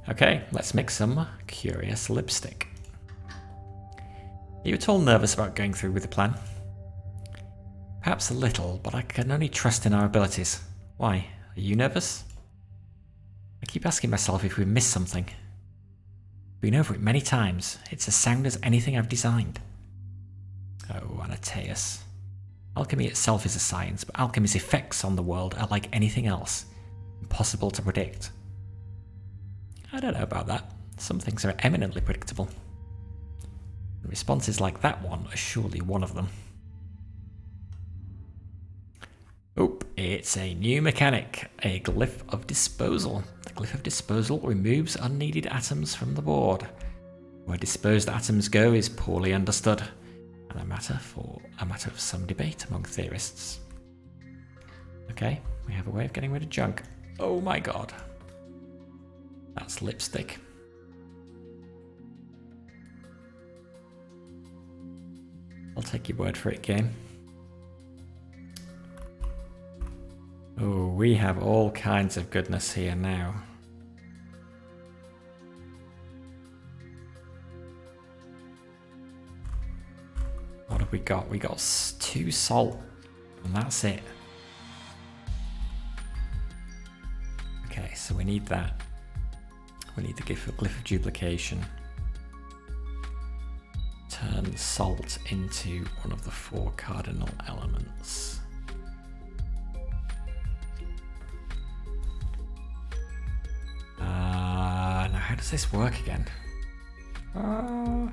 Okay, let's make some curious lipstick. Are you at all nervous about going through with the plan? Perhaps a little, but I can only trust in our abilities. Why? Are you nervous? I keep asking myself if we missed something. Been over it many times. It's as sound as anything I've designed. Oh, Anateus. Alchemy itself is a science, but alchemy's effects on the world are like anything else. Impossible to predict. I don't know about that. Some things are eminently predictable. Responses like that one are surely one of them. Oh, it's a new mechanic, a glyph of disposal. The glyph of disposal removes unneeded atoms from the board. Where disposed atoms go is poorly understood, and a matter of some debate among theorists. Okay, we have a way of getting rid of junk. Oh my god. That's lipstick. I'll take your word for it, game. Oh, we have all kinds of goodness here now. What have we got? We got 2 salt, and that's it. Okay, so we need that. We need the glyph of duplication. Turn salt into one of the 4 cardinal elements. Now how does this work again? Am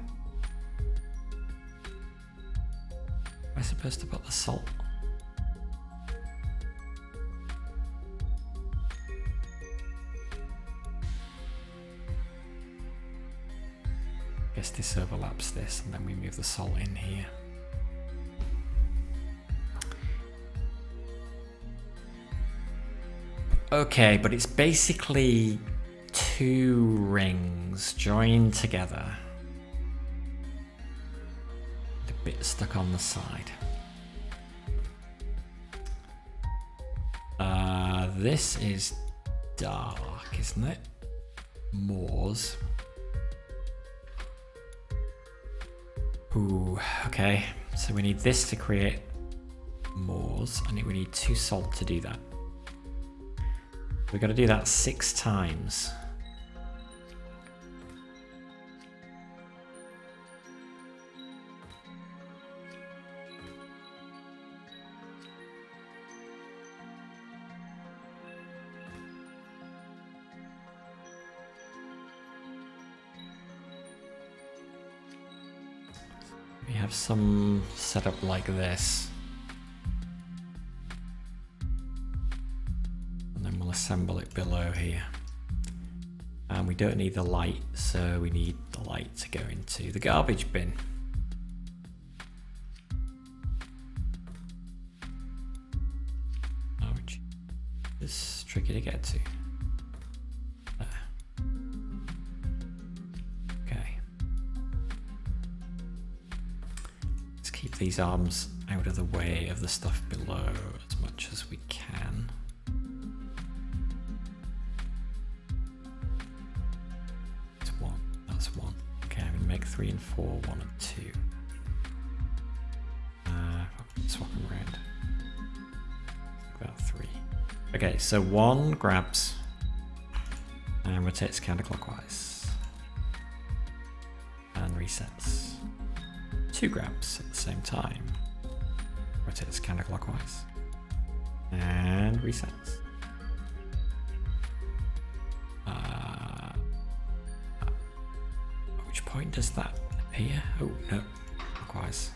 I supposed to put the salt? Guess this overlaps this, and then we move the salt in here. Okay, but it's basically 2 rings joined together. A bit stuck on the side. This is dark, isn't it? Moors. Ooh, okay. So we need this to create moors, and we need 2 salt to do that. We've got to do that 6 times. We have some setup like this. Assemble it below here, and we don't need the light, so we need the light to go into the garbage bin. Which is tricky to get to. There. Okay, let's keep these arms out of the way of the stuff below as much as we can. That's 1. Okay, I'm gonna make 3 and 4, 1 and 2. Swap them around. About 3. Okay, so 1 grabs and rotates counterclockwise and resets. 2 grabs at the same time, rotates counterclockwise and resets. Which point does that appear? Oh no, clockwise.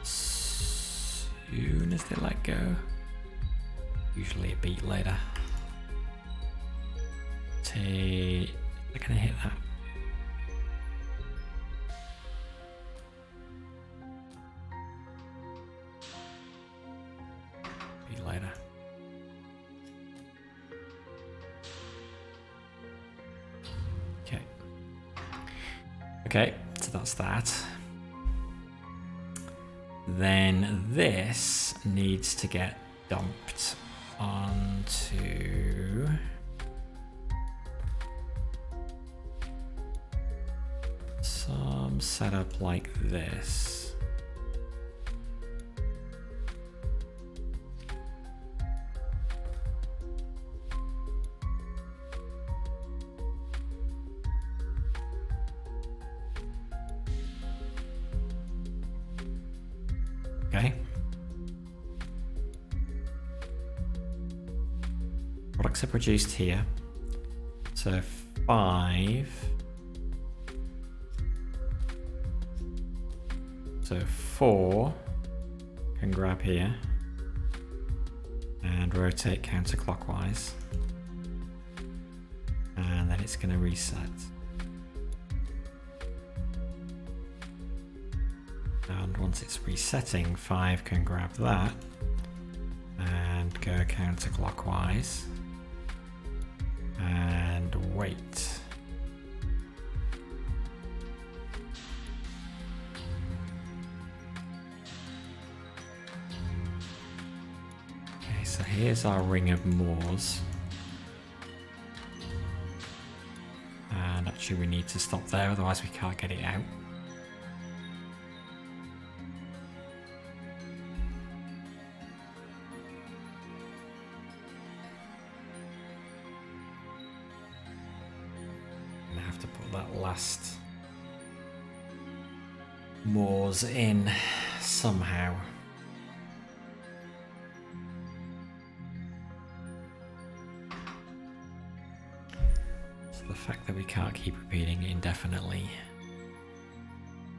Soon as they let go, usually a beat later. They're gonna hit that. Beat later. Okay. Okay, so that's that. Then this needs to get dumped on set up like this. Okay. Products are produced here. So 5. So 4 can grab here and rotate counterclockwise. And then it's going to reset. And once it's resetting, 5 can grab that and go counterclockwise and wait. Okay, so here's our ring of Moors. And actually we need to stop there, otherwise we can't get it out. To put that last Moors in somehow. So the fact that we can't keep repeating it indefinitely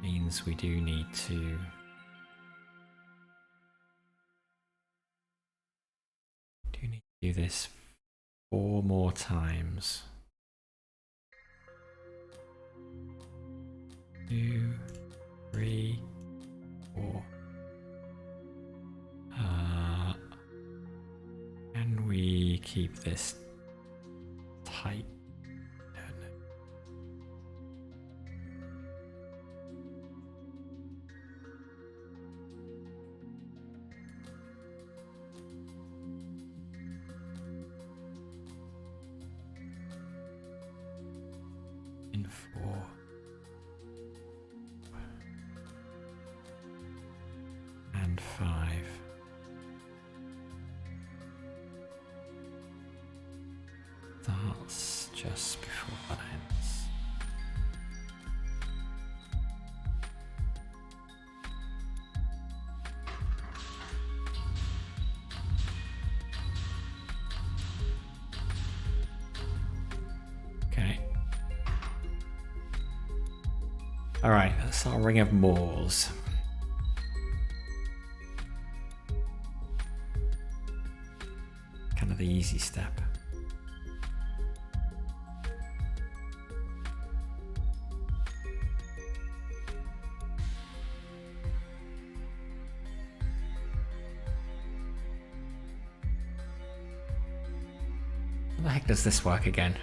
means we do need to do this 4 more times. 2, 3, 4. Can we keep this tight? In 4. And 5. That's just before that ends. Okay. All right, that's our ring of Moors. Kind of the easy step. How the heck does this work again?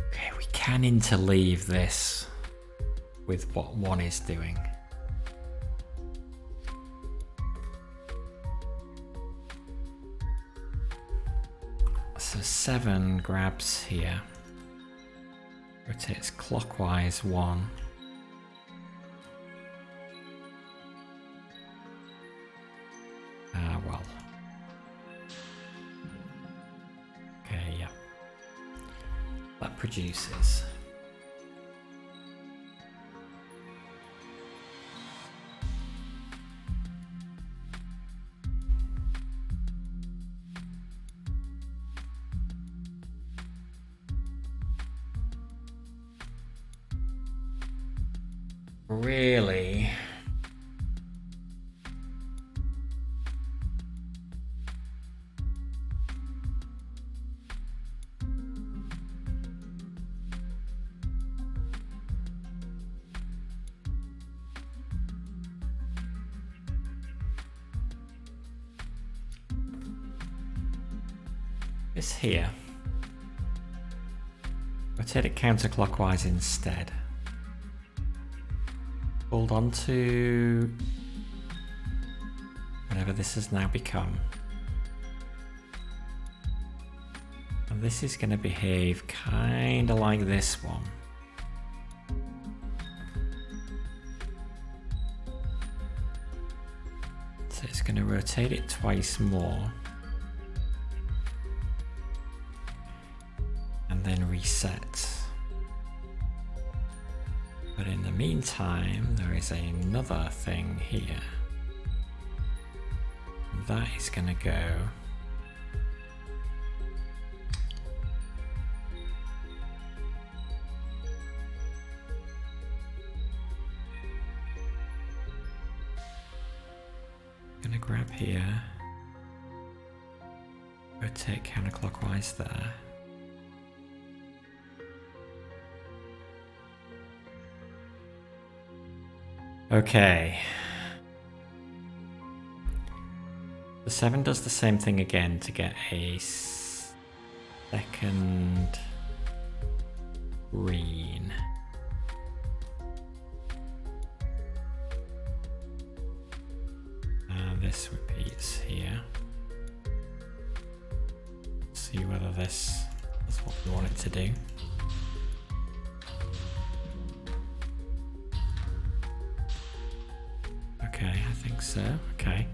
Okay, we can interleave this with what 1 is doing. So 7 grabs here, rotates clockwise 1. Well. Okay, yeah. That produces. Really? This here. Rotate it counterclockwise instead. Hold on to whatever this has now become. And this is going to behave kind of like this one. So it's going to rotate it twice more. And then reset. But in the meantime, there is another thing here. And that is going to go grab here, rotate counterclockwise there. Okay. The 7 does the same thing again to get a second green. This repeats here. See whether this is what we want it to do. Okay, I think so. Okay.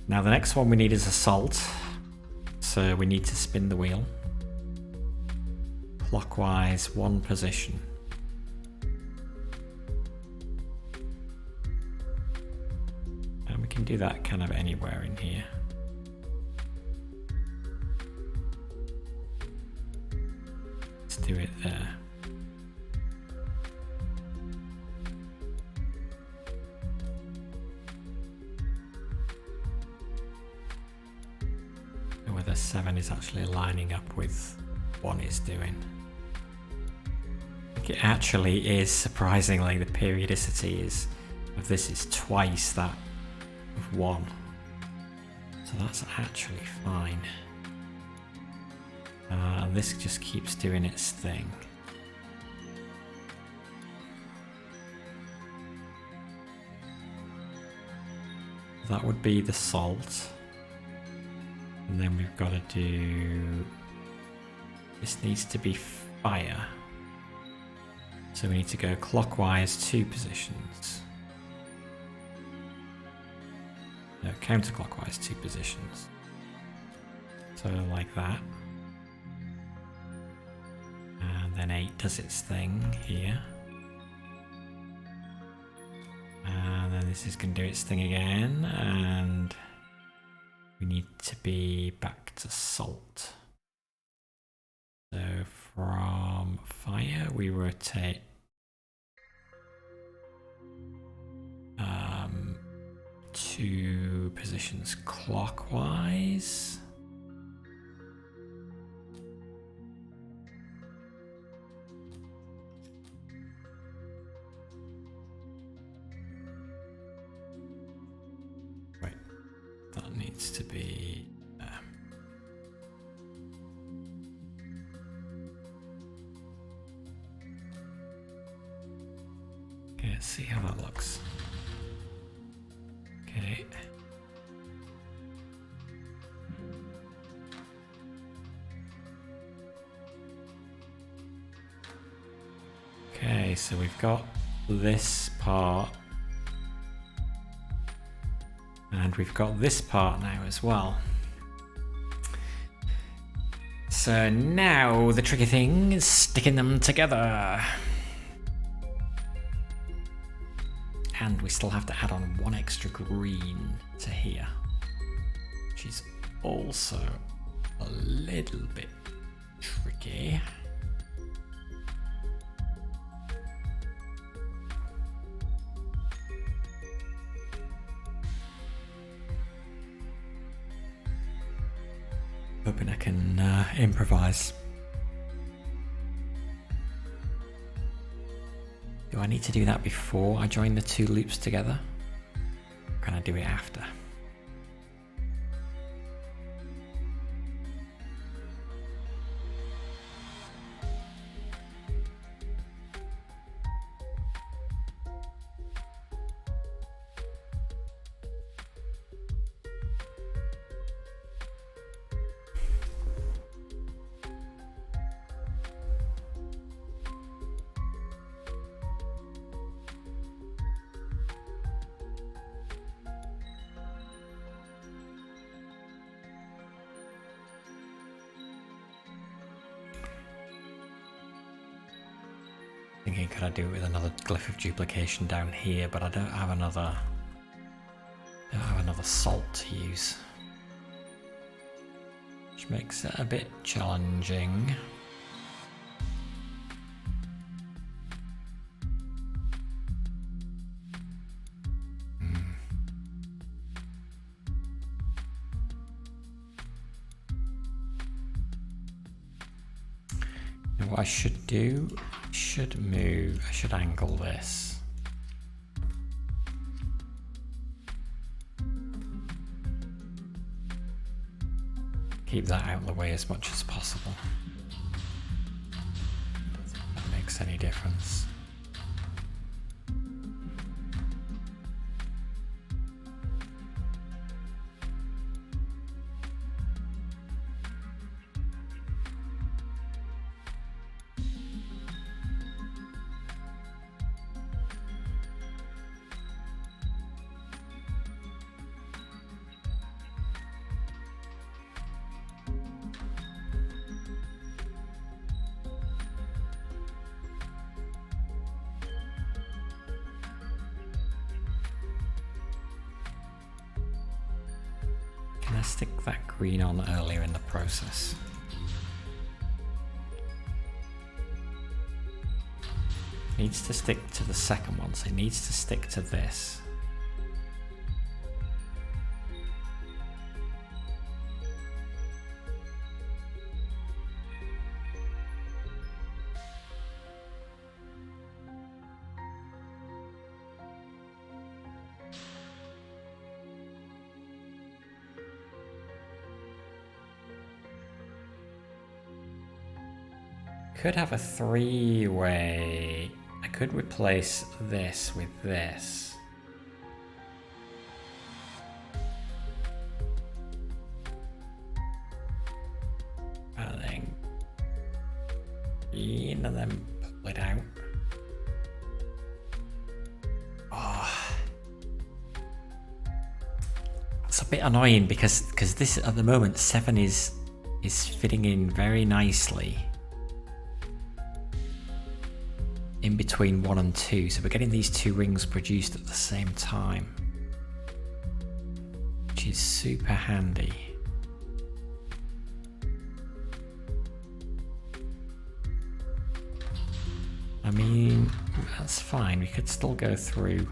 Now the next one we need is a salt. So we need to spin the wheel clockwise one position. Can do that kind of anywhere in here. Let's do it there. Whether 7 is actually lining up with 1 is doing. I think it actually is, surprisingly, the periodicity is of this is twice that of 1, so that's actually fine. This just keeps doing its thing. That would be the salt, and then we've got to do, this needs to be fire, so we need to go clockwise 2 positions. No, counterclockwise 2 positions. So like that. And then 8 does its thing here. And then this is going to do its thing again. And we need to be back to salt. So from fire we rotate 2 positions clockwise. Wait, that needs to be okay, let's see how that looks. Okay. Okay, so we've got this part and we've got this part now as well. So now the tricky thing is sticking them together. And we still have to add on 1 extra green to here, which is also a little bit tricky. Hoping I can improvise. Do I need to do that before I join the 2 loops together? Or can I do it after? Thinking, could I do it with another glyph of duplication down here? But I don't have another salt to use, which makes it a bit challenging. What I should do, I should angle this. Keep that out of the way as much as possible. I don't think that makes any difference. Can I stick that green on earlier in the process? It needs to stick to the second one, so it needs to stick to this. Could have a three-way. I could replace this with this. And then green and then pull it out. Oh. It's a bit annoying because this at the moment 7 is fitting in very nicely in between 1 and 2, so we're getting these 2 rings produced at the same time, which is super handy. I mean, that's fine, we could still go through.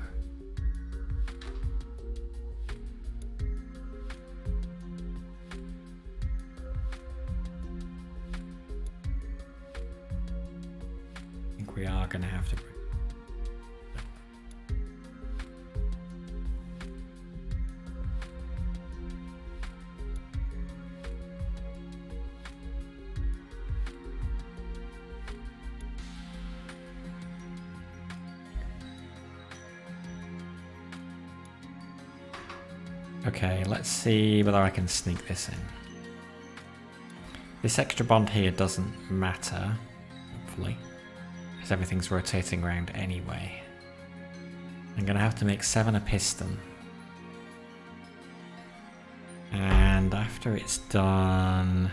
We are going to have to. Okay, let's see whether I can sneak this in. This extra bond here doesn't matter, hopefully, because everything's rotating around anyway. I'm going to have to make 7 a piston. And after it's done...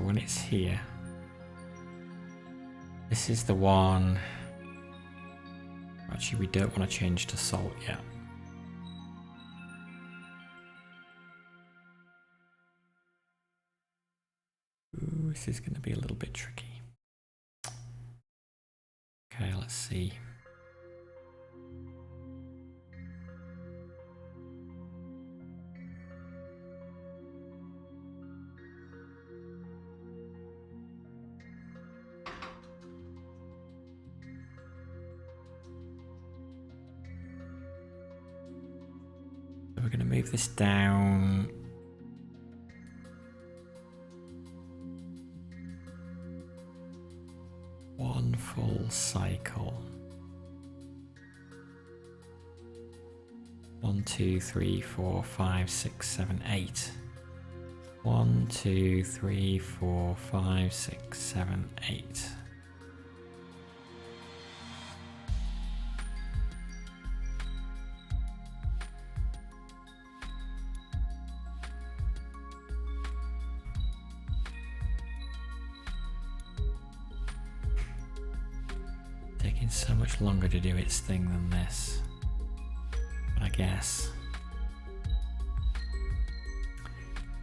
when it's here, this is the one. Actually, we don't want to change to salt yet. Ooh, this is going to be a little bit tricky. Okay, let's see. We're going to move this down. One full cycle. 1, 2, 3, 4, 5, 6, 7, 8. 1, 2, 3, 4, 5, 6, 7, 8. taking so much longer to do its thing than this. But I guess.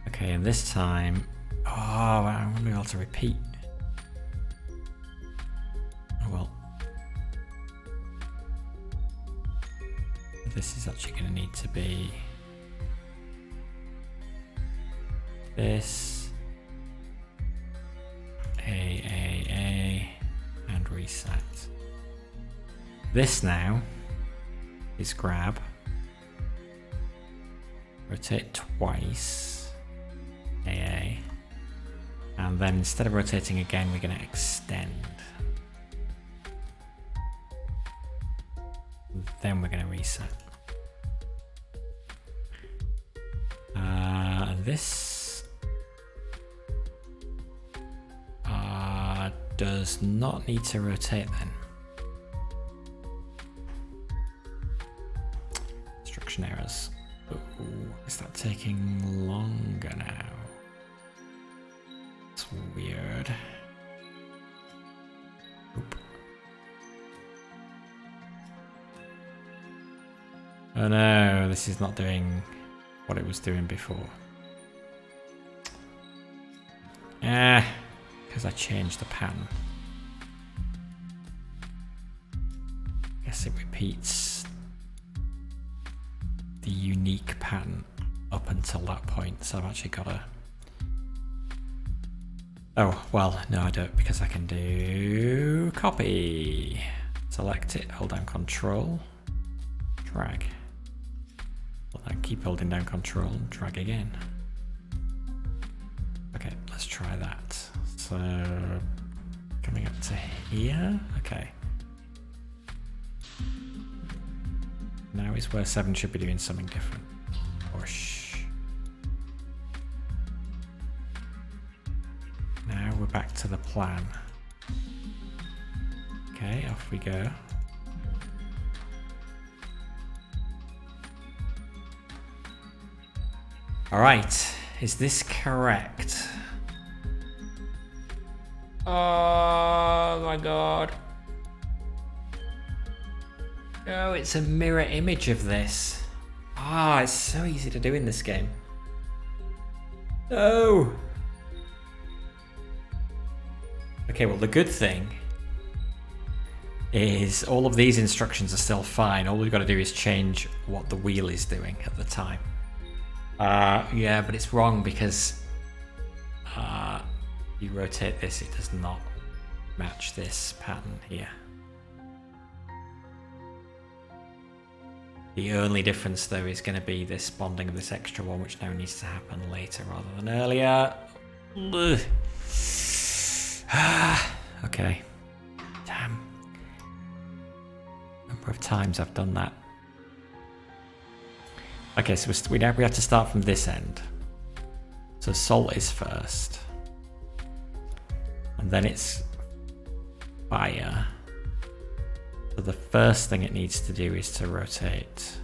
Okay, and this time... Oh, I won't be able to repeat. Oh well. This is actually going to need to be... this... A, and reset. This now is grab, rotate twice, AA, and then instead of rotating again, we're going to extend. Then we're going to reset. This does not need to rotate then. Instruction errors. Ooh, is that taking longer now? It's weird. Oop. Oh no, this is not doing what it was doing before. Because I changed the pattern. Guess it repeats the unique pattern up until that point, so I've actually got to... Oh, well, no I don't, because I can do copy. Select it, hold down control, drag. Well, then keep holding down control and drag again. Okay, let's try that. So, coming up to here, okay. Now is where 7 should be doing something different. Or shh. Now we're back to the plan. Okay, off we go. Alright, is this correct? Oh my god. Oh, it's a mirror image of this. Ah, it's so easy to do in this game. No! Okay, well the good thing is all of these instructions are still fine. All we've got to do is change what the wheel is doing at the time. Yeah, but it's wrong because you rotate this, it does not match this pattern here. The only difference though is going to be this bonding of this extra one, which now needs to happen later rather than earlier. Okay. Damn. Number of times I've done that. Okay, so we have to start from this end. So salt is first. And then it's fire. So the first thing it needs to do is to rotate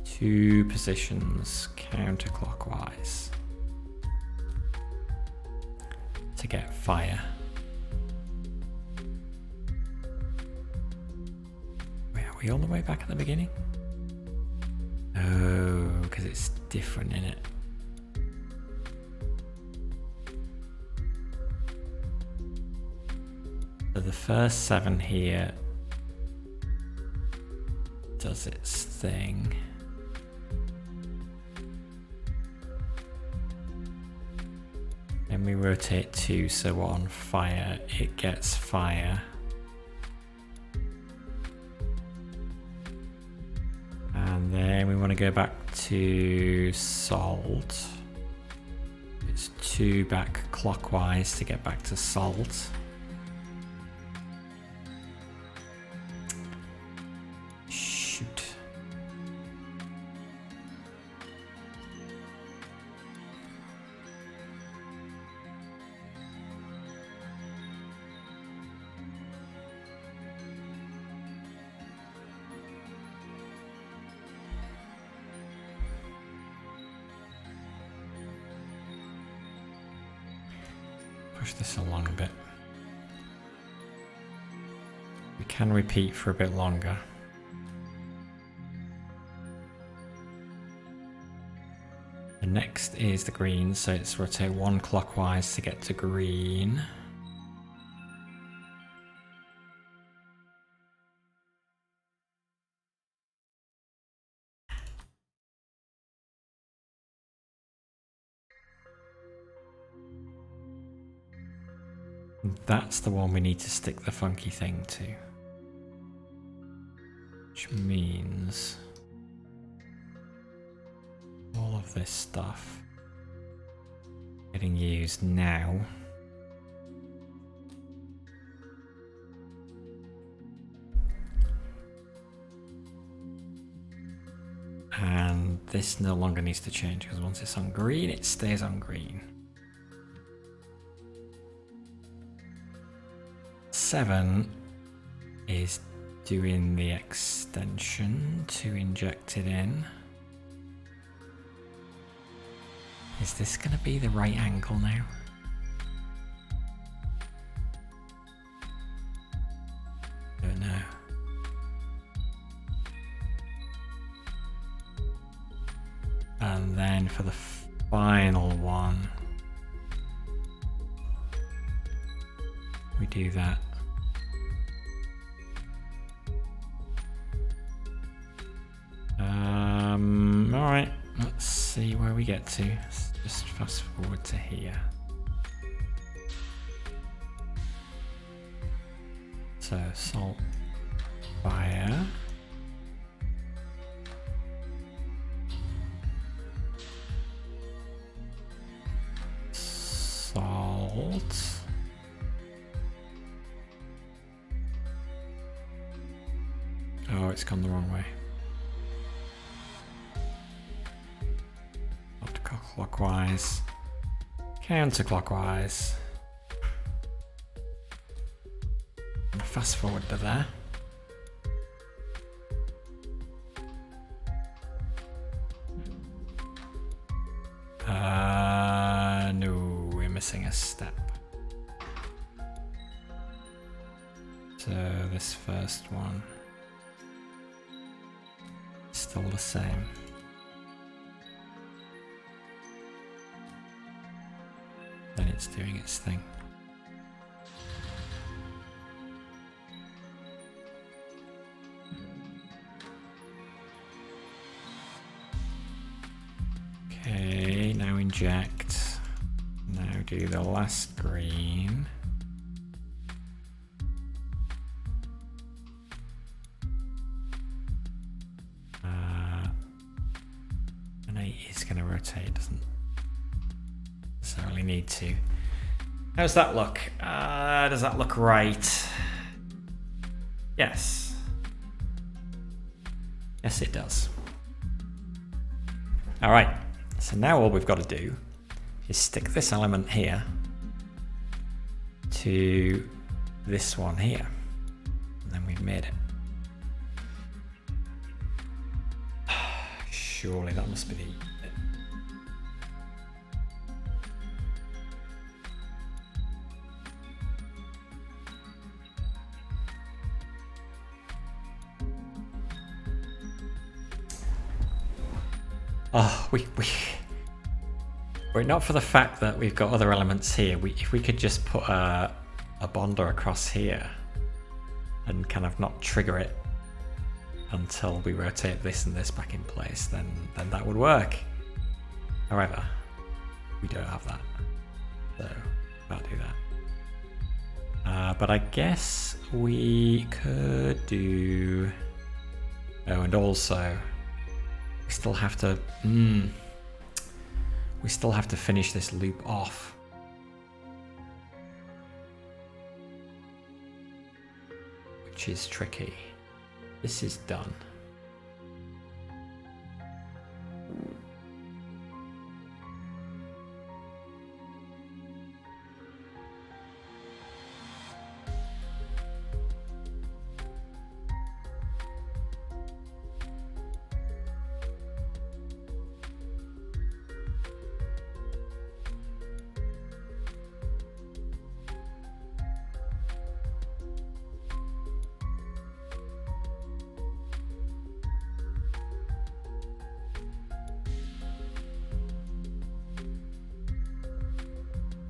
2 positions counterclockwise to get fire. Wait, are we all the way back at the beginning? Oh, because it's different in it. So the first 7 here does its thing. Then we rotate 2, so on fire, it gets fire. And then we want to go back to salt. It's 2 back clockwise to get back to salt. Shoot. Push this along a bit. can repeat for a bit longer. The next is the green, so it's rotate 1 clockwise to get to green. That's the one we need to stick the funky thing to. Which means all of this stuff getting used now. And this no longer needs to change because once it's on green, it stays on green. 7 is doing the extension to inject it in. Is this going to be the right angle now? Don't know. And then for the final one, we do that. Alright, let's see where we get to. Let's just fast forward to here. So, salt, fire. Salt. Oh, it's gone the wrong way. Clockwise, counterclockwise. And fast forward to there. No, we're missing a step. So this first one is still the same. Then it's doing its thing. Okay, now inject. Now do the last green. And 8 is going to rotate, doesn't necessarily need to. How's that look? Does that look right? Yes. Yes, it does. All right. So now all we've got to do is stick this element here to this one here. And then we've made it. Surely that must be the... Oh, were it not for the fact that we've got other elements here, if we could just put a bonder across here and kind of not trigger it until we rotate this and this back in place, then that would work. However, we don't have that, so can't do that. But I guess we could do... Oh, and also... We still have to finish this loop off. Which is tricky. This is done.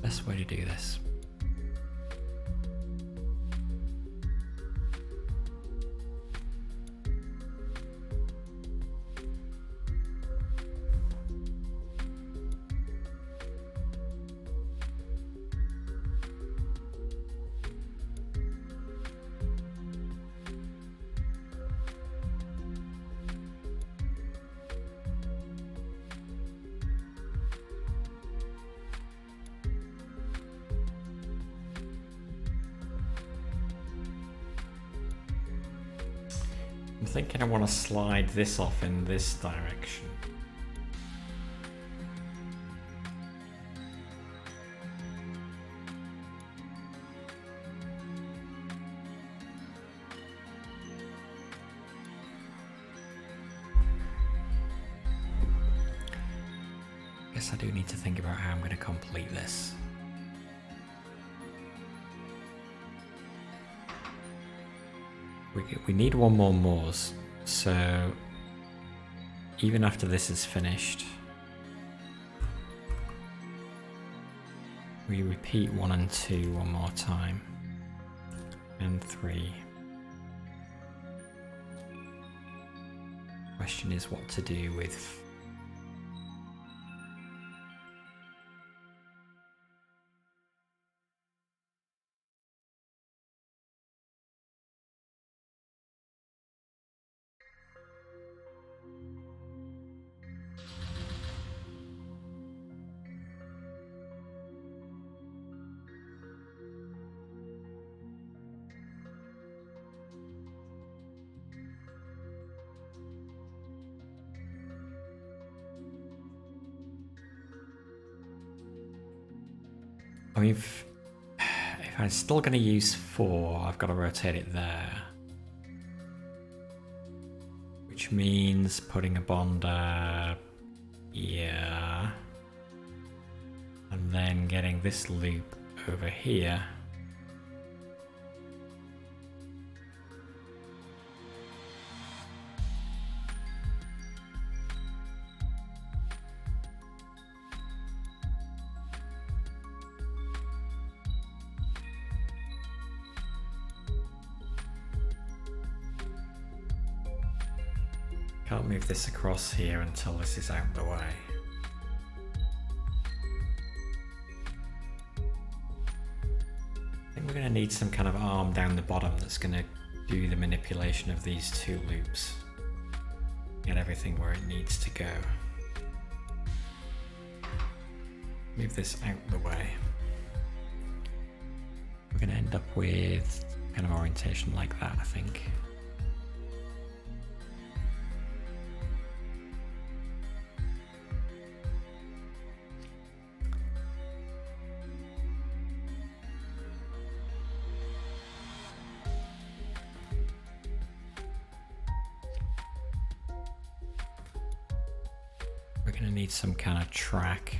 Best way to do this. I'm thinking I want to slide this off in this direction. Guess I do need to think about how I'm going to complete this. We need one more Moors, so even after this is finished, we repeat 1 and 2 one more time, and 3. Question is what to do with if I'm still going to use 4, I've got to rotate it there. Which means putting a bond here. And then getting this loop over here. Can't move this across here until this is out of the way. I think we're going to need some kind of arm down the bottom that's going to do the manipulation of these 2 loops. Get everything where it needs to go. Move this out of the way. We're going to end up with kind of orientation like that, I think. We're going to need some kind of track.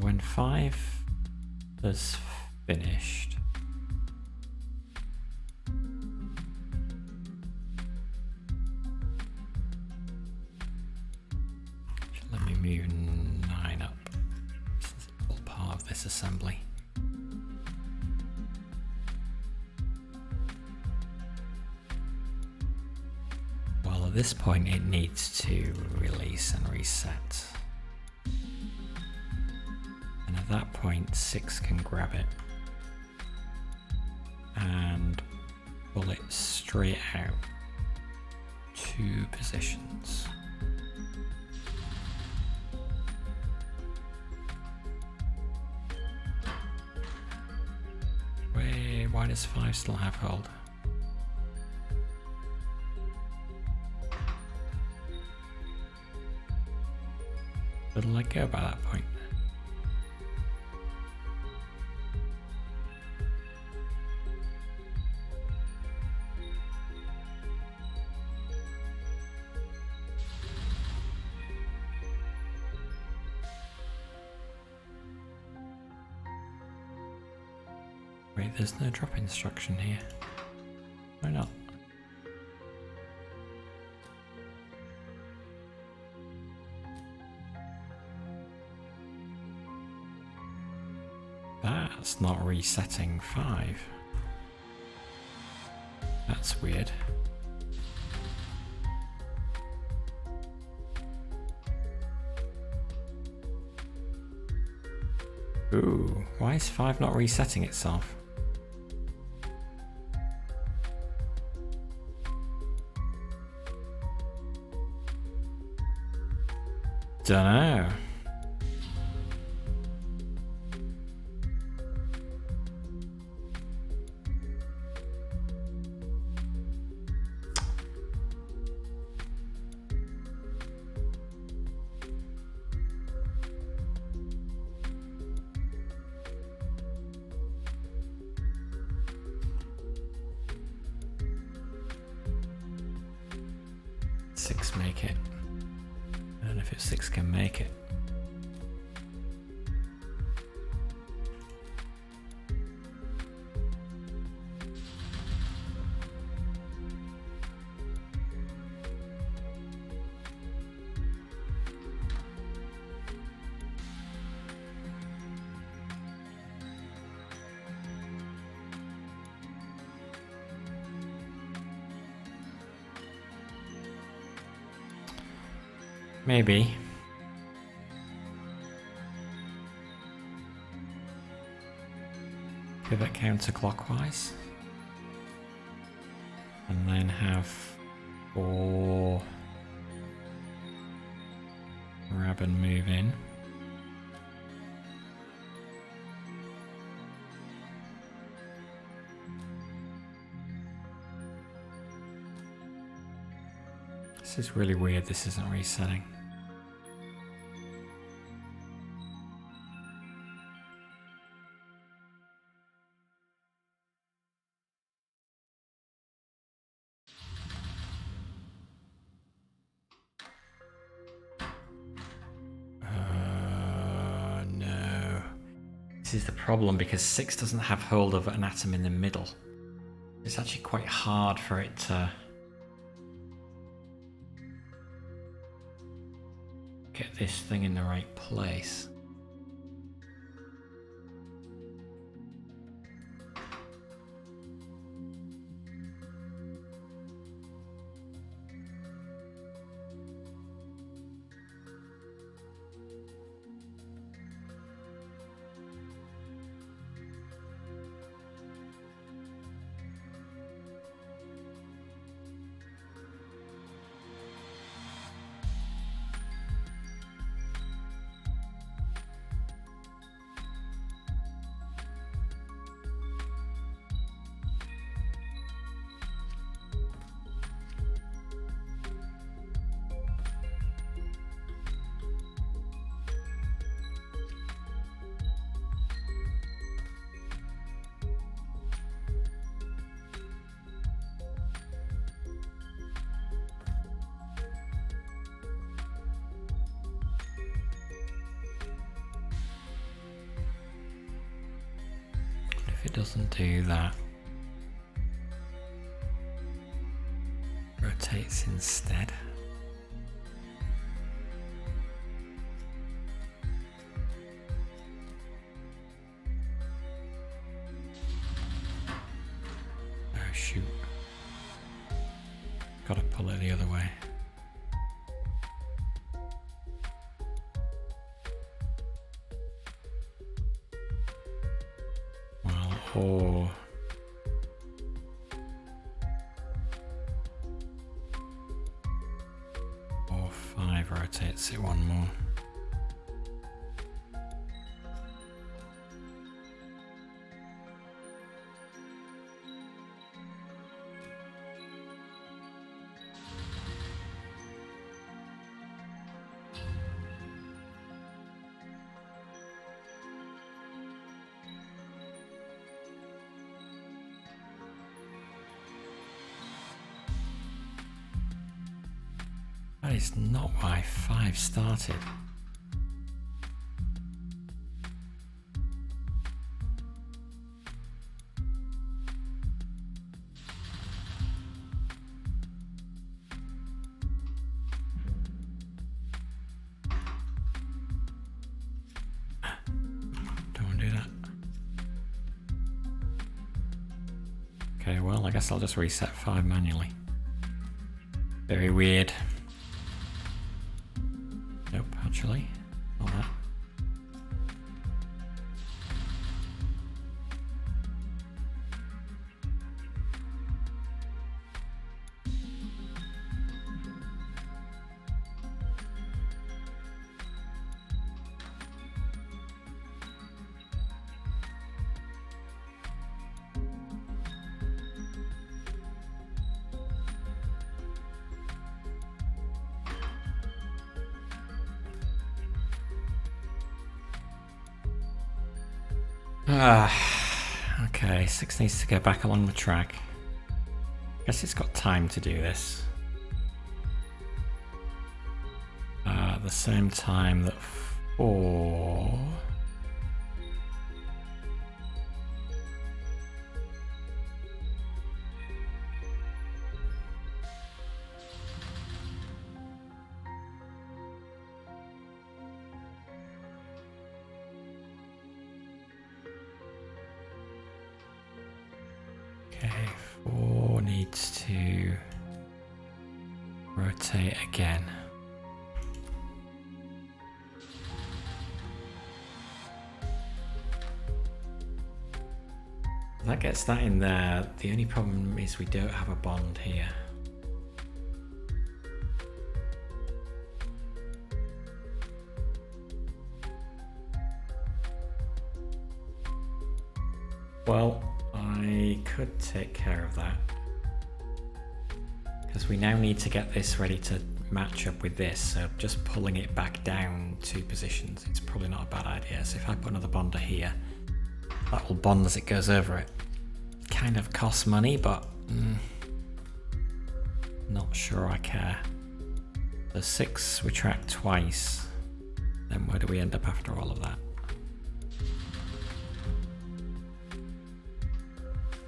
When 5 is finished, let me move 9 up since it's all part of this assembly. Well, at this point it needs to release and reset. At that point, 6 can grab it and pull it straight out. 2 positions. Wait, why does 5 still have hold? Did I let go by that point? Wait, there's no drop instruction here. Why not? That's not resetting 5. That's weird. Ooh, why is 5 not resetting itself? Dunno. Six make it. I don't know if 6 can make it. Maybe. Pivot counterclockwise. And then have 4 grab and move in. This is really weird, this isn't resetting. No. This is the problem because 6 doesn't have hold of an atom in the middle. It's actually quite hard for it to get this thing in the right place. If it doesn't do that, rotates instead. Oh shoot. Gotta pull it the other way. Or rotates it one more. That is not why 5 started. Don't want to do that. Okay, well, I guess I'll just reset 5 manually. Very weird. Nope, actually, not that. Okay, 6 needs to go back along the track. Guess it's got time to do this. At the same time that 4... Okay, 4 needs to rotate again. That gets that in there. The only problem is we don't have a bond here. Well, I could take care of that. Because we now need to get this ready to match up with this, so just pulling it back down 2 positions, it's probably not a bad idea. So if I put another bonder here, that will bond as it goes over it. Kind of costs money, but not sure I care. So 6 retract twice, then where do we end up after all of that?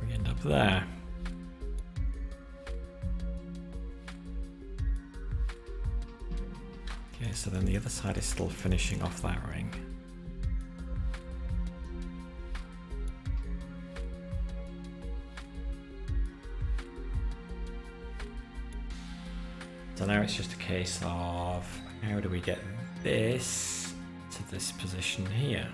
We end up there. Okay, so then the other side is still finishing off that ring. So now it's just a case of how do we get this to this position here?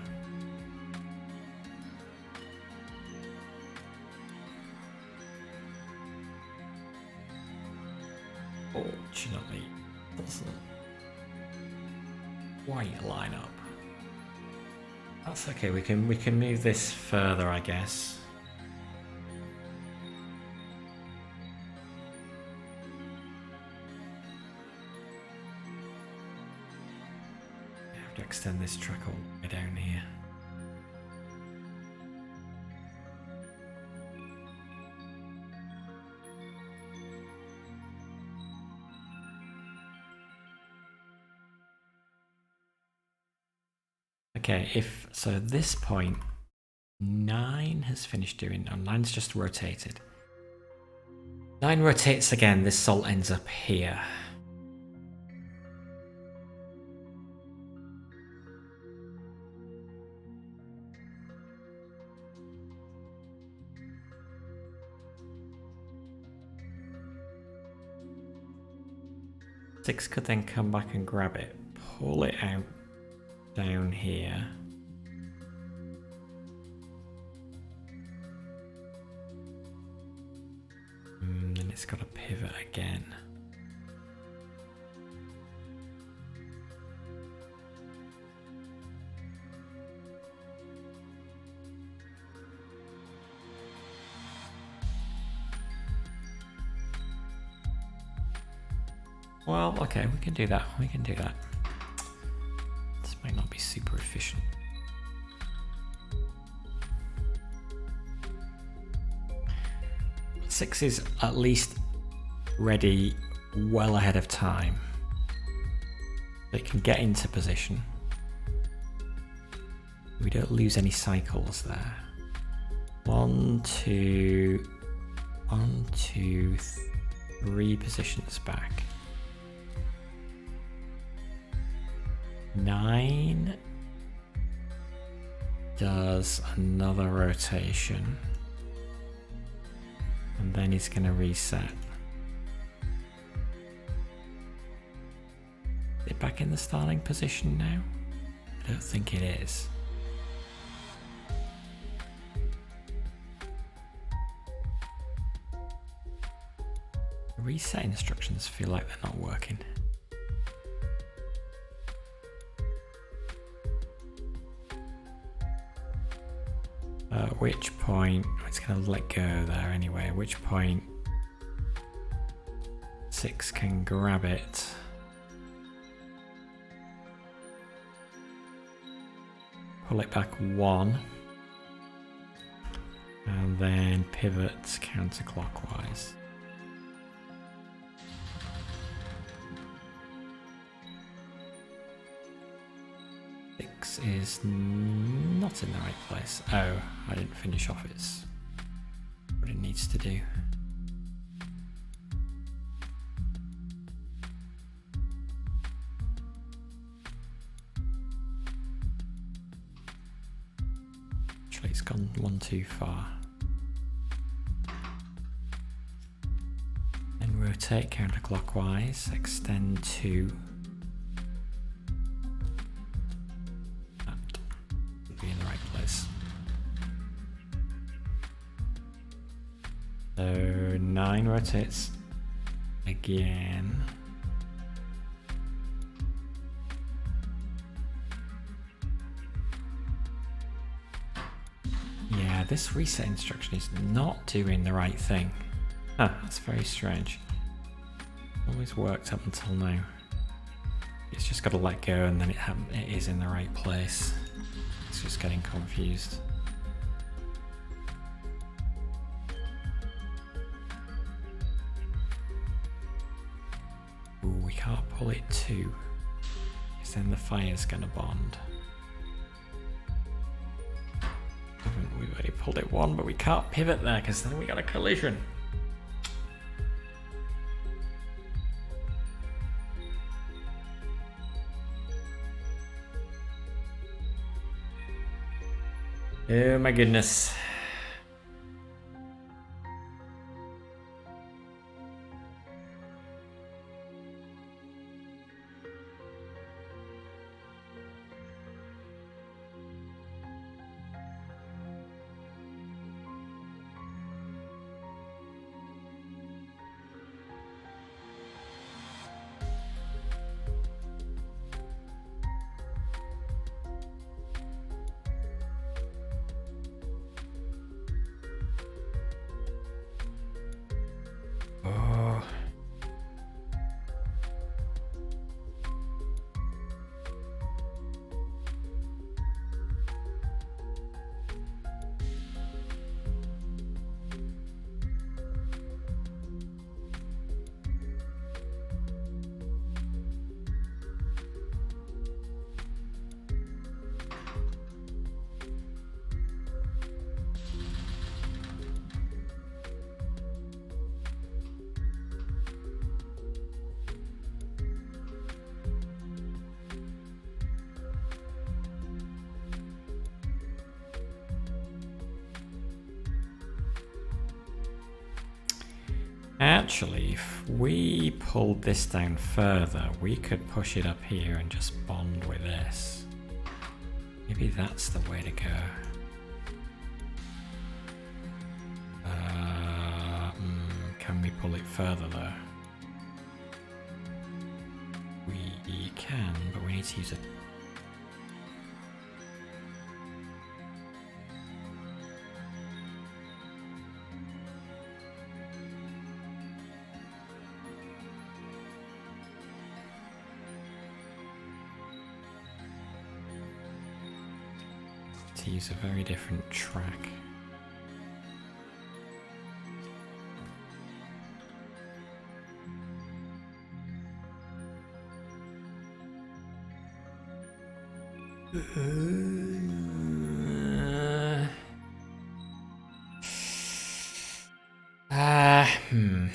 Fortunately, it doesn't quite line up. That's okay. We can move this further, I guess. I have to extend this track all the way down here. Okay, if so at this point 9 has finished doing, no, 9's just rotated. 9 rotates again, this salt ends up here. Six could then come back and grab it, pull it out down here. And then it's got to pivot again. Well, okay, we can do that. We can do that. This might not be super efficient. Six is at least ready well ahead of time. They can get into position. We don't lose any cycles there. 1, 2, 3 positions back. 9 does another rotation. And then he's going to reset. Is it back in the starting position now? I don't think it is. The reset instructions feel like they're not working. At which point, it's going to let go there anyway, at which point 6 can grab it. Pull it back 1. And then pivot counterclockwise. Is not in the right place. Oh, I didn't finish off what it needs to do. Actually, it's gone one too far. Then rotate counterclockwise, extend 2. In the right place. So 9 rotates again. Yeah, this reset instruction is not doing the right thing. Huh, that's very strange. Always worked up until now. It's just got to let go and then it is in the right place. It's just getting confused. Ooh, we can't pull it 2, because then the fire's gonna bond. We've already pulled it 1, but we can't pivot there because then we got a collision. Oh my goodness. Actually, if we pulled this down further, we could push it up here and just bond with this. Maybe that's the way to go. Can we pull it further though? We can, but we need to use a to use a very different track. Hmm.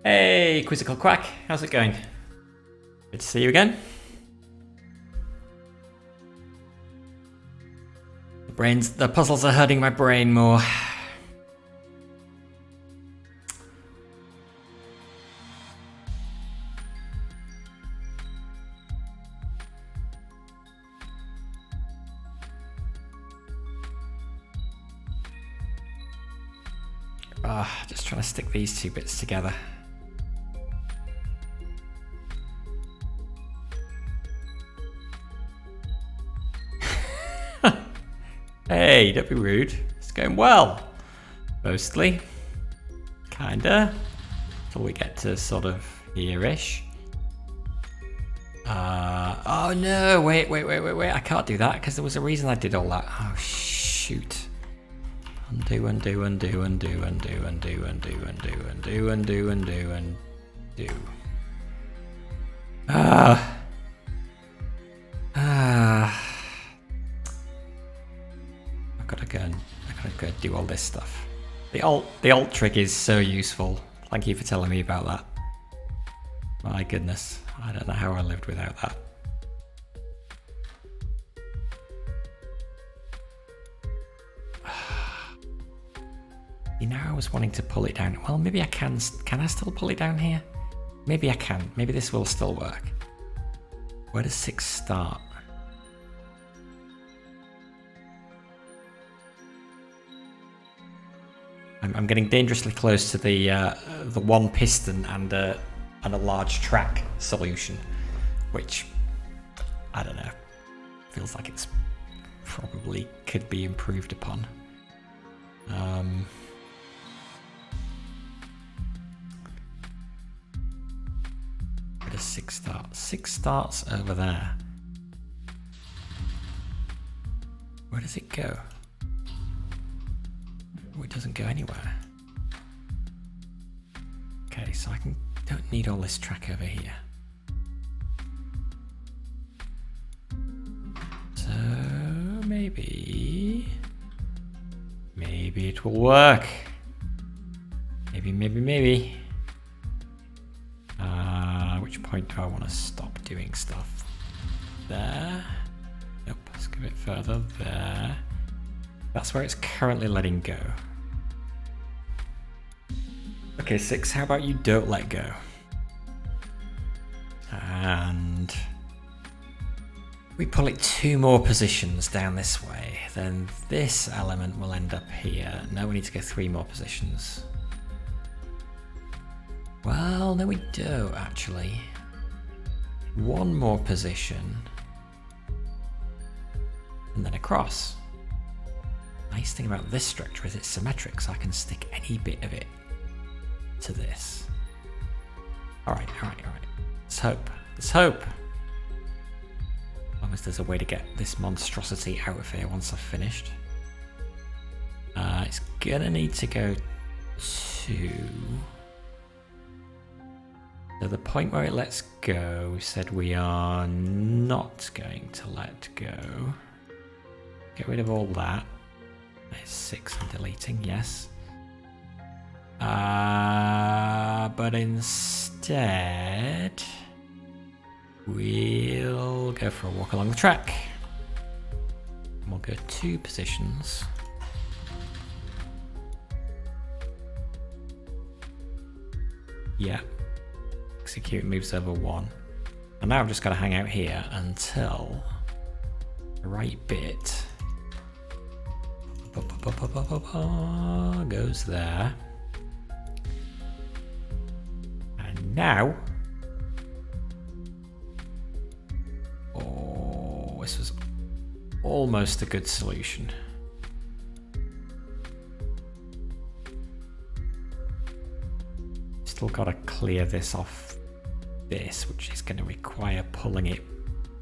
Hey, Quizzical Quack, how's it going? Good to see you again. The puzzles are hurting my brain more. Just trying to stick these two bits together. Hey, don't be rude. It's going well. Mostly. Kinda. Till we get to sort of here-ish. Oh no, wait. I can't do that because there was a reason I did all that. Oh, shoot. Undo. I gotta go do all this stuff. The alt trick is so useful. Thank you for telling me about that. My goodness, I don't know how I lived without that. You know, I was wanting to pull it down. Well, maybe I can. Can I still pull it down here? Maybe I can. Maybe this will still work. Where does 6 start? I'm getting dangerously close to the one piston and a large track solution, which I don't know. Feels like it's probably could be improved upon. Where does 6 start? 6 starts over there. Where does it go? Oh, it doesn't go anywhere. Okay, so I don't need all this track over here. So maybe it will work. Maybe. Which point do I want to stop doing stuff? There. Nope, let's go a bit further. There. That's where it's currently letting go. Okay, 6, how about you don't let go? And we pull it 2 more positions down this way, then this element will end up here. Now we need to go 3 more positions. Well, no we do, actually. 1 more position. And then across. Nice thing about this structure is it's symmetric, so I can stick any bit of it to this. Alright. Let's hope. As long as there's a way to get this monstrosity out of here once I've finished. It's gonna need to go to... So the point where it lets go, we said we are not going to let go. Get rid of all that. There's 6 I'm deleting, yes. But instead, we'll go for a walk along the track. And we'll go 2 positions. Yeah. Execute moves over 1. And now I've just got to hang out here until the right bit goes there. And now, oh, this was almost a good solution. Still got to clear this off this, which is going to require pulling it.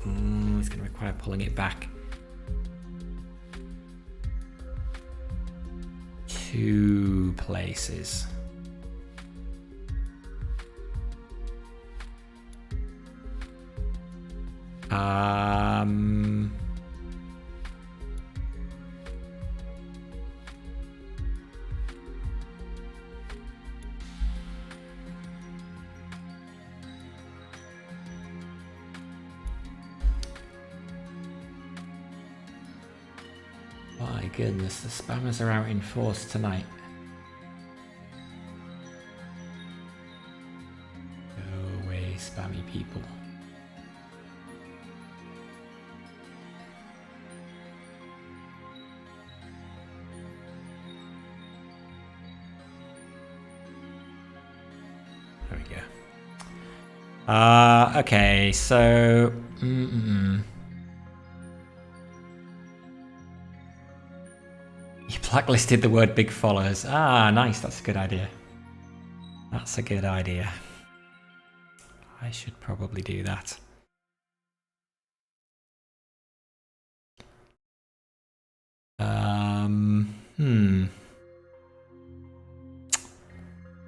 It's going to require pulling it back 2 places. My goodness, the spammers are out in force tonight. Go away, spammy people. There we go. Okay, so... You blacklisted the word big followers. Ah, nice. That's a good idea. That's a good idea. I should probably do that.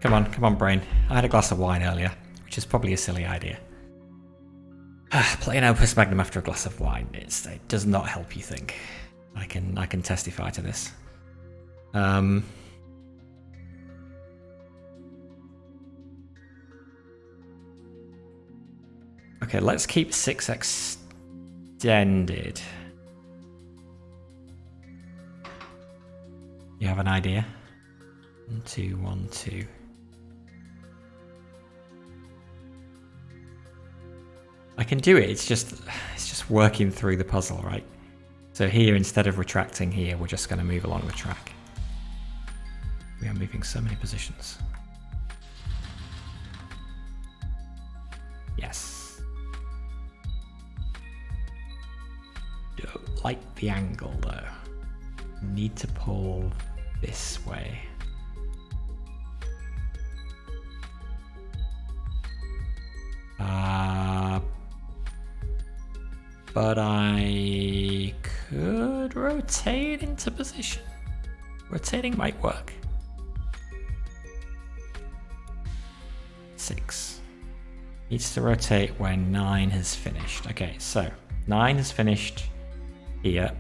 Come on, brain. I had a glass of wine earlier, which is probably a silly idea. Playing Opus Magnum after a glass of wine, it does not help you think. I can testify to this. Okay, let's keep 6 extended. You have an idea? 1, 2, 1, 2. I can do it. It's just working through the puzzle, right? So here, instead of retracting here, we're just going to move along the track. We are moving so many positions. Yes. Don't like the angle though. Need to pull this way. But I could rotate into position. Rotating might work. 6. Needs to rotate when 9 has finished. Okay, so 9 has finished here.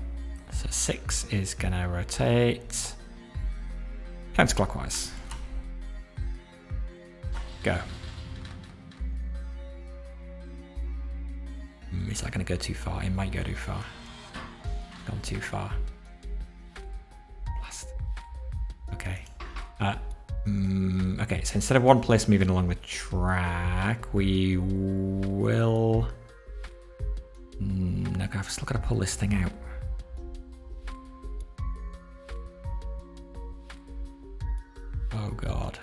So 6 is gonna rotate counterclockwise. Go. Is that going to go too far? It might go too far. Gone too far. Blast. Okay. Okay, so instead of one place moving along the track, we will... No, I've still got to pull this thing out. Oh god.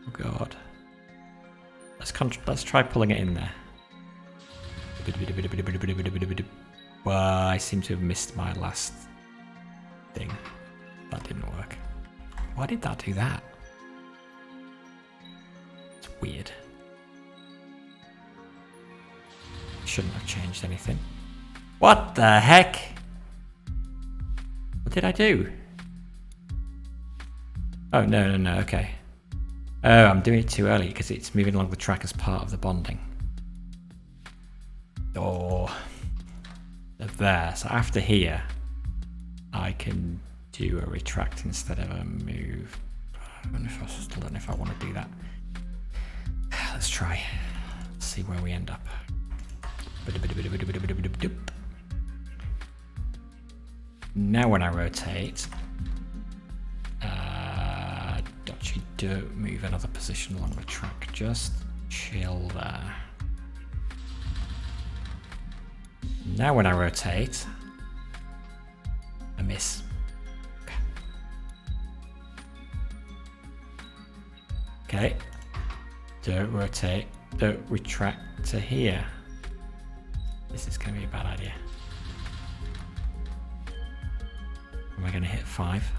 Oh god. Let's try pulling it in there. Well, I seem to have missed my last thing. That didn't work. Why did that do that? It's weird. Shouldn't have changed anything. What the heck? What did I do? Oh, no, okay. Oh, I'm doing it too early because it's moving along the track as part of the bonding. Oh, there. So after here, I can do a retract instead of a move. I still don't know if I want to do that. Let's try. Let's see where we end up. Now when I rotate, actually don't move another position along the track, just chill there. Now when I rotate, I miss. Okay. Don't rotate. Don't retract to here. This is going to be a bad idea. Am I going to hit 5?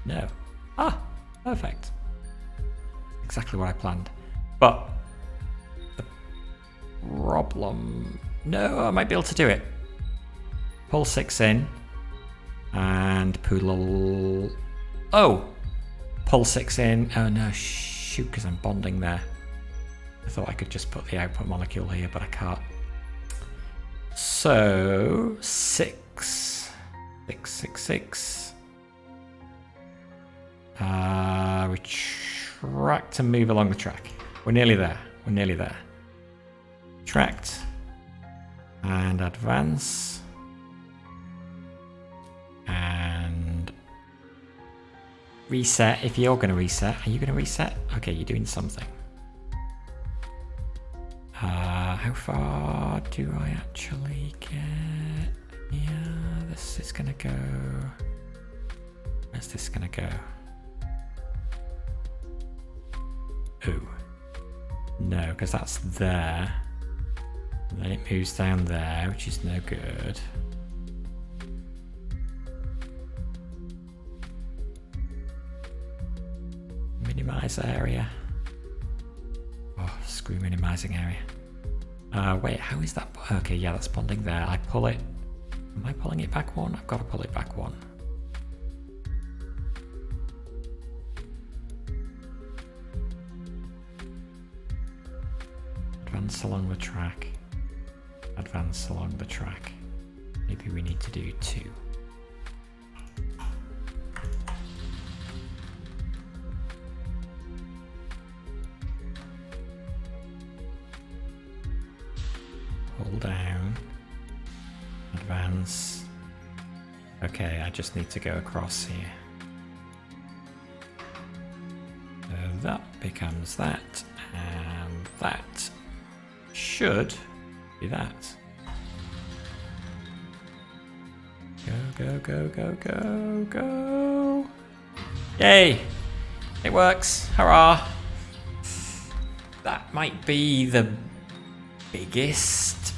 No. Ah, perfect. Exactly what I planned. But the problem... No, I might be able to do it. Pull 6 in. And pull... Oh! Pull 6 in. Oh no, shoot, because I'm bonding there. I thought I could just put the output molecule here, but I can't. So, 6. 6, 6, 6. Retract and move along the track. We're nearly there. We're nearly there. Retract. And advance. And reset. If you're going to reset. Are you going to reset? Okay, you're doing something. How far do I actually get? Yeah, this is going to go... Where's this going to go? Ooh. No, because that's there. And then it moves down there, which is no good. Minimize area. Oh, screw minimizing area. Wait, how is that? Okay, yeah, that's bonding there. I pull it. Am I pulling it back 1? I've got to pull it back 1. Advance along the track. Advance along the track. Maybe we need to do 2. Pull down. Advance. Okay, I just need to go across here. So that becomes that, and that should be that. Go, go, go, go, go, go. Yay! It works. Hurrah! That might be the biggest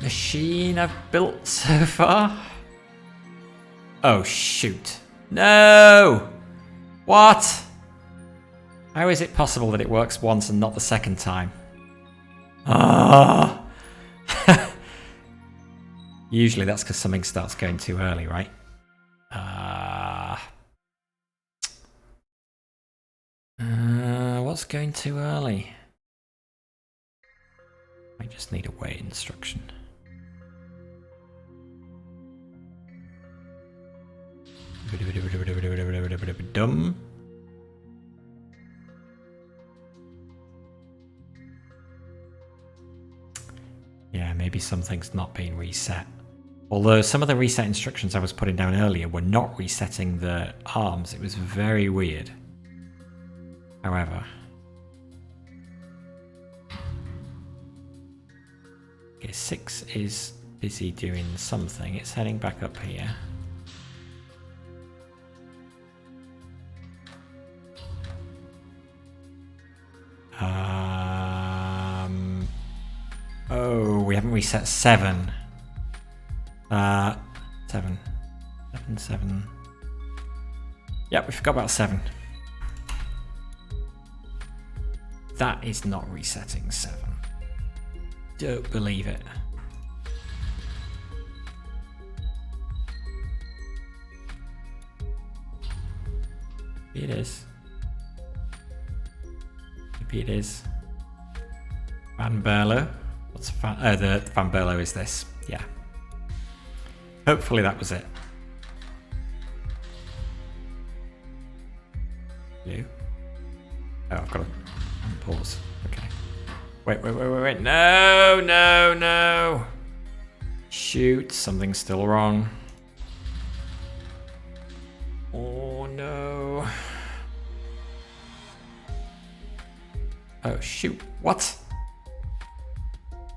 machine I've built so far. Oh, shoot. No! What? How is it possible that it works once and not the second time? Ah! Usually that's because something starts going too early, right? What's going too early? I just need a wait instruction. Dumb. Yeah, maybe something's not being reset. Although some of the reset instructions I was putting down earlier were not resetting the arms. It was very weird. However. Okay, 6 is busy doing something. It's heading back up here. Oh, we haven't reset 7. 7. 7. Yep, we forgot about 7. That is not resetting 7. Don't believe it. Maybe it is. Maybe it is. Van Berlo. What's Van? Oh, the Van Berlo is this. Yeah. Hopefully that was it. You? Oh, I've got to pause. Okay. Wait. No. Shoot, something's still wrong. Oh no. Oh, shoot. What?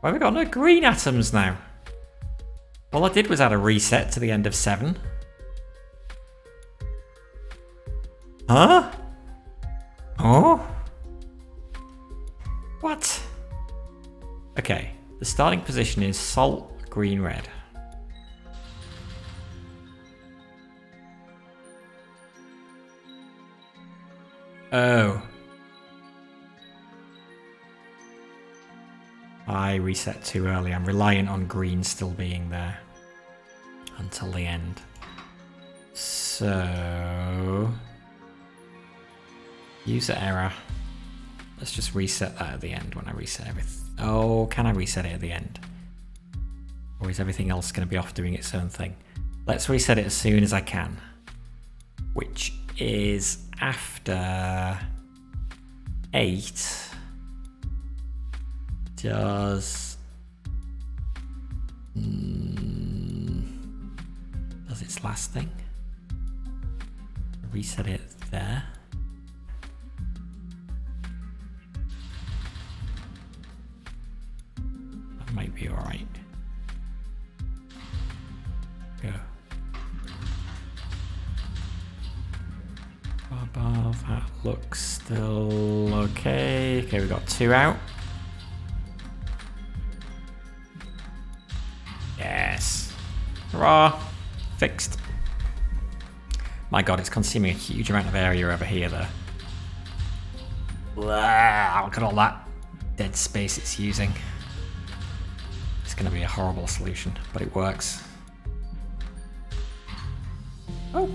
Why have we got no green atoms now? All I did was add a reset to the end of 7. Huh? Oh? What? Okay, the starting position is salt, green, red. Oh. I reset too early. I'm reliant on green still being there until the end. So... user error. Let's just reset that at the end when I reset everything. Oh, can I reset it at the end? Or is everything else going to be off doing its own thing? Let's reset it as soon as I can. Which is after 8. Does its last thing? Reset it there. That might be alright. Go. Above, that looks still okay. Okay, we got 2 out. Yes. Hurrah! Fixed. My god, it's consuming a huge amount of area over here, though. Wow, look at all that dead space it's using. It's going to be a horrible solution, but it works. Oh.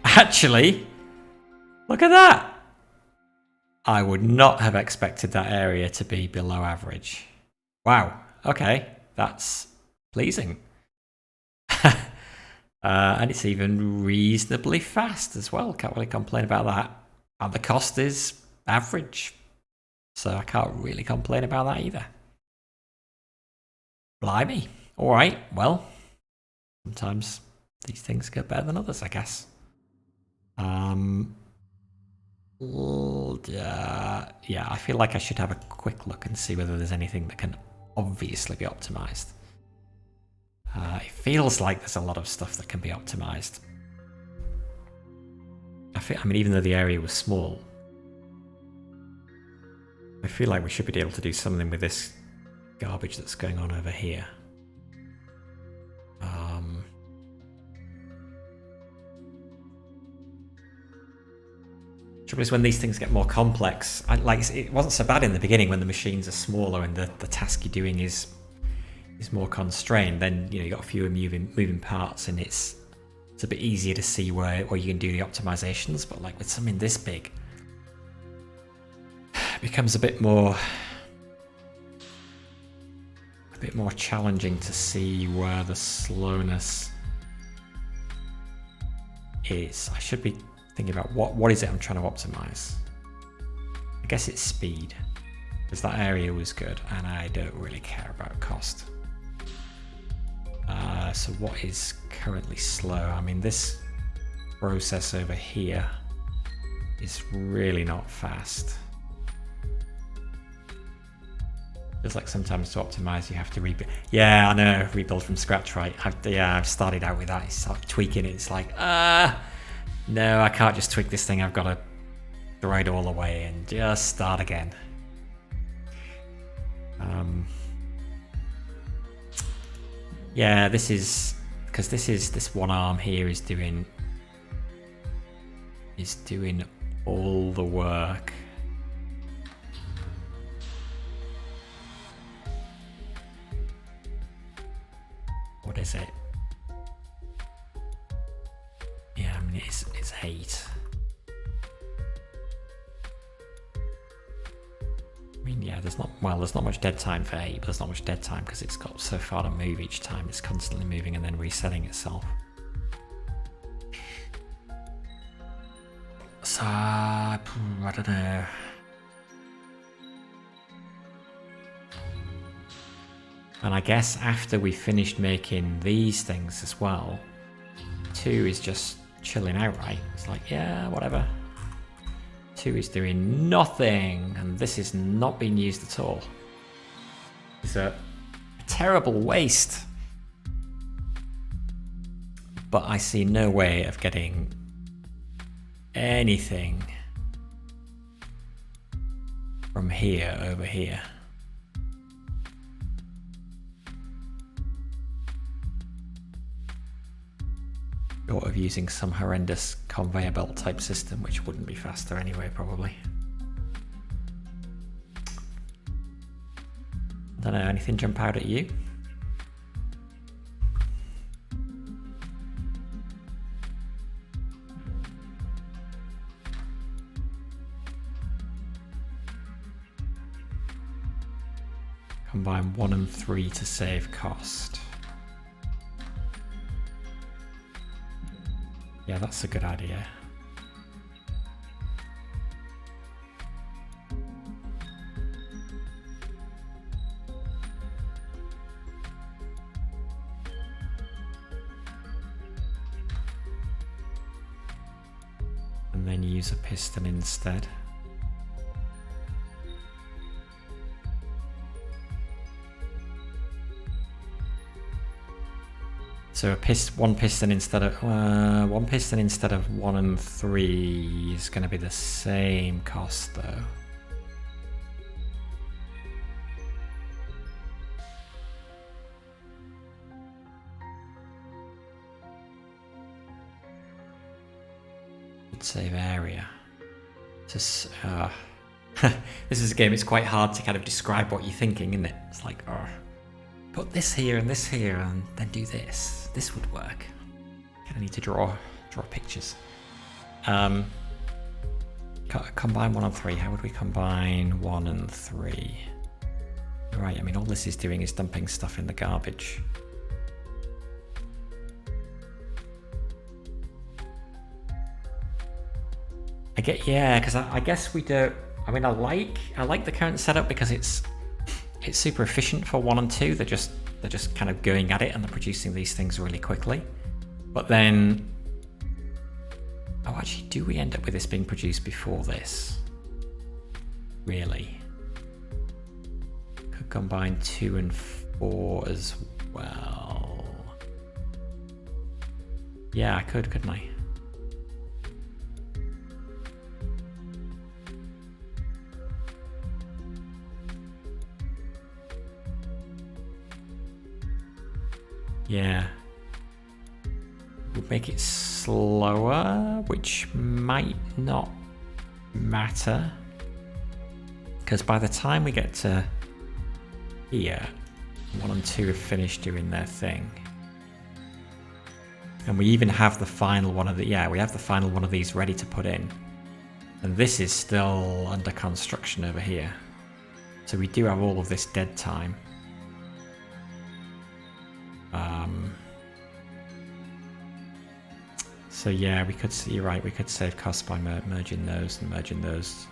Actually, look at that. I would not have expected that area to be below average. Wow. Okay. That's pleasing. And it's even reasonably fast as well. Can't really complain about that. And the cost is average. So I can't really complain about that either. Blimey. All right. Well, sometimes these things get better than others, I guess. Yeah, I feel like I should have a quick look and see whether there's anything that can obviously be optimized. It feels like there's a lot of stuff that can be optimized. I mean, even though the area was small, I feel like we should be able to do something with this garbage that's going on over here. Trouble is when these things get more complex, it wasn't so bad in the beginning when the machines are smaller and the task you're doing is more constrained. Then you got fewer moving parts, and it's a bit easier to see where you can do the optimizations. But like with something this big, it becomes a bit more challenging to see where the slowness is. I should be thinking about what is it I'm trying to optimize. I guess it's speed, because that area was good and I don't really care about cost. So what is currently slow? I mean, this process over here is really not fast. Feels like sometimes to optimize you have to rebuild. Yeah, I know, rebuild from scratch, right? I've started out with that. It's like tweaking it. It's like, no, I can't just tweak this thing. I've got to throw it all away and just start again. Yeah, this is because this one arm here is doing all the work. What is it? Yeah, I mean it's 8. I mean, yeah, there's not much dead time for 8, but there's not much dead time because it's got so far to move each time. It's constantly moving and then resetting itself. So I don't know. And I guess after we finished making these things as well, 2 is just chilling out, right? It's like, yeah, whatever. 2 is doing nothing, and this is not being used at all. It's a terrible waste. But I see no way of getting anything from here over here. Short of using some horrendous conveyor belt type system, which wouldn't be faster anyway, probably. I don't know, anything jump out at you? Combine 1 and 3 to save cost. Yeah, that's a good idea. And then use a piston instead. So one piston instead of 1 and 3 is going to be the same cost though. Would save area. Just this is a game. It's quite hard to kind of describe what you're thinking, isn't it? It's like, oh, put this here, and then do this. This would work. Kind of need to draw pictures. Combine 1 and 3. How would we combine 1 and 3? Right. I mean, all this is doing is dumping stuff in the garbage. Because I guess we don't. I mean, I like the current setup because it's super efficient for 1 and 2. They're just kind of going at it and they're producing these things really quickly. But then, oh, actually, do we end up with this being produced before this? Really? Could combine 2 and 4 as well. Yeah, I could, couldn't I? Yeah. We'll make it slower, which might not matter. Because by the time we get to here, 1 and 2 have finished doing their thing. And we even have the final one of we have the final one of these ready to put in. And this is still under construction over here. So we do have all of this dead time. So yeah, you're right, we could save costs by merging those and merging those.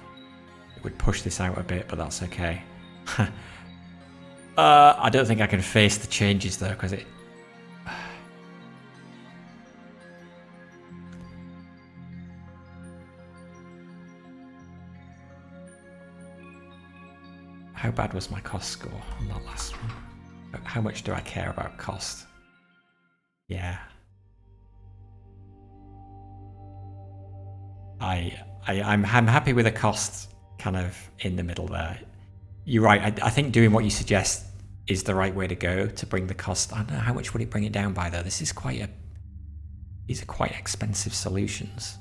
It would push this out a bit, but that's okay. I don't think I can face the changes though, because it... How bad was my cost score on that last one? How much do I care about cost? Yeah. I'm happy with a cost kind of in the middle there. You're right. I think doing what you suggest is the right way to go to bring the cost. I don't know, how much would it bring it down by though? These are quite expensive solutions.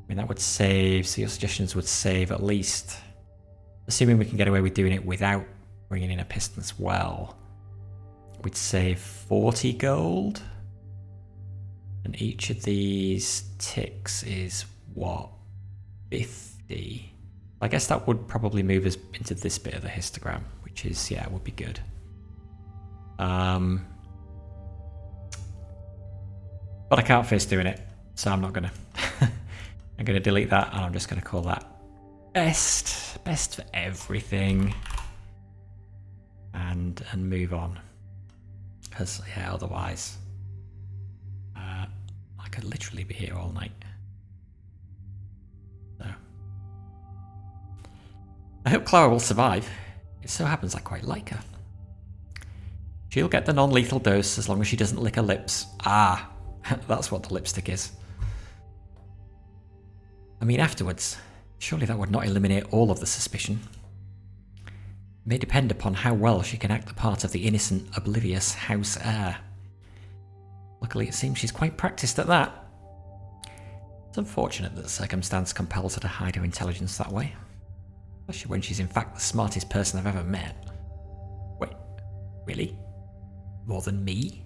I mean, that would save, so your suggestions would save at least, assuming we can get away with doing it without bringing in a piston as well, we'd save 40 gold. And each of these ticks is what? 50. I guess that would probably move us into this bit of the histogram, which is, yeah, would be good. But I can't face doing it, so I'm not gonna. I'm gonna delete that, and I'm just gonna call that best for everything, and move on. Because yeah, otherwise, I could literally be here all night. So I hope Clara will survive. It so happens I quite like her. She'll get the non-lethal dose as long as she doesn't lick her lips. Ah, that's what the lipstick is. I mean, afterwards, surely that would not eliminate all of the suspicion. It may depend upon how well she can act the part of the innocent, oblivious house heir. Luckily, it seems she's quite practiced at that. It's unfortunate that the circumstance compels her to hide her intelligence that way. Especially when she's in fact the smartest person I've ever met. Wait, really? More than me?